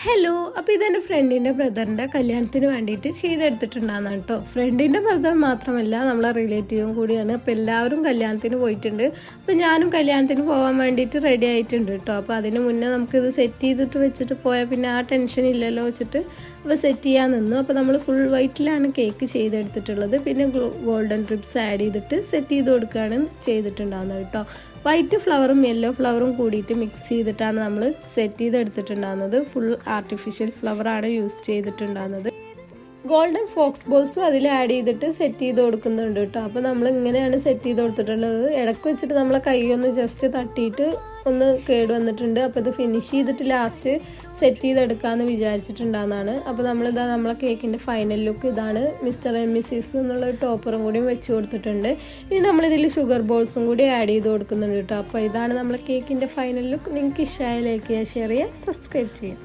Hello, അപ്പോൾ ഇതെൻ്റെ ഫ്രണ്ടിൻ്റെ ബ്രദറിൻ്റെ കല്യാണത്തിന് വേണ്ടിയിട്ട് ചെയ്തെടുത്തിട്ടുണ്ടാകുന്ന കേട്ടോ. ഫ്രണ്ടിൻ്റെ ബ്രദർ മാത്രമല്ല, നമ്മളെ റിലേറ്റീവും കൂടിയാണ്. അപ്പോൾ എല്ലാവരും കല്യാണത്തിന് പോയിട്ടുണ്ട്. അപ്പോൾ ഞാനും കല്യാണത്തിന് പോകാൻ വേണ്ടിയിട്ട് റെഡി ആയിട്ടുണ്ട് കേട്ടോ. അപ്പോൾ അതിന് മുന്നേ നമുക്കിത് സെറ്റ് ചെയ്തിട്ട് വെച്ചിട്ട് പോയാൽ പിന്നെ ആ ടെൻഷൻ ഇല്ലല്ലോ വെച്ചിട്ട് അപ്പോൾ സെറ്റ് ചെയ്യാൻ നിന്നു. അപ്പോൾ നമ്മൾ ഫുൾ വൈറ്റിലാണ് കേക്ക് ചെയ്തെടുത്തിട്ടുള്ളത്. പിന്നെ ഗോൾഡൻ ട്രിപ്സ് ആഡ് ചെയ്തിട്ട് സെറ്റ് ചെയ്ത് കൊടുക്കുകയാണ് ചെയ്തിട്ടുണ്ടാകുന്നത് കേട്ടോ. വൈറ്റ് ഫ്ലവറും യെല്ലോ ഫ്ലവറും കൂടിയിട്ട് മിക്സ് ചെയ്തിട്ടാണ് നമ്മൾ സെറ്റ് ചെയ്തെടുത്തിട്ടുണ്ടാകുന്നത്. ഫുൾ ആർട്ടിഫിഷ്യൽ ഫ്ലവറാണ് യൂസ് ചെയ്തിട്ടുണ്ടാകുന്നത്. ഗോൾഡൻ ഫോക്സ് ബോൾസും അതിൽ ആഡ് ചെയ്തിട്ട് സെറ്റ് ചെയ്ത് കൊടുക്കുന്നുണ്ട് കേട്ടോ. അപ്പോൾ നമ്മൾ ഇങ്ങനെയാണ് സെറ്റ് ചെയ്ത് കൊടുത്തിട്ടുള്ളത്. ഇടയ്ക്ക് വെച്ചിട്ട് നമ്മളെ കൈ ഒന്ന് ജസ്റ്റ് തട്ടിയിട്ട് ഒന്ന് കേട് വന്നിട്ടുണ്ട്. അപ്പോൾ ഇത് ഫിനിഷ് ചെയ്തിട്ട് ലാസ്റ്റ് സെറ്റ് ചെയ്തെടുക്കാമെന്ന് വിചാരിച്ചിട്ടുണ്ടാകുന്നതാണ്. അപ്പോൾ നമ്മളിതാ നമ്മളെ കേക്കിൻ്റെ ഫൈനൽ ലുക്ക് ഇതാണ്. മിസ്റ്റർ ആൻഡ് മിസ്സിസ് എന്നുള്ള ടോപ്പറും കൂടിയും വെച്ച് കൊടുത്തിട്ടുണ്ട്. ഇനി നമ്മളിതിൽ ഷുഗർ ബോൾസും കൂടി ആഡ് ചെയ്ത് കൊടുക്കുന്നുണ്ട് കേട്ടോ. അപ്പോൾ ഇതാണ് നമ്മളെ കേക്കിൻ്റെ ഫൈനൽ ലുക്ക്. നിങ്ങൾക്ക് ഇഷ്ടമായ ലൈക്ക് ചെയ്യുക, ഷെയർ ചെയ്യുക, സബ്സ്ക്രൈബ് ചെയ്യുക.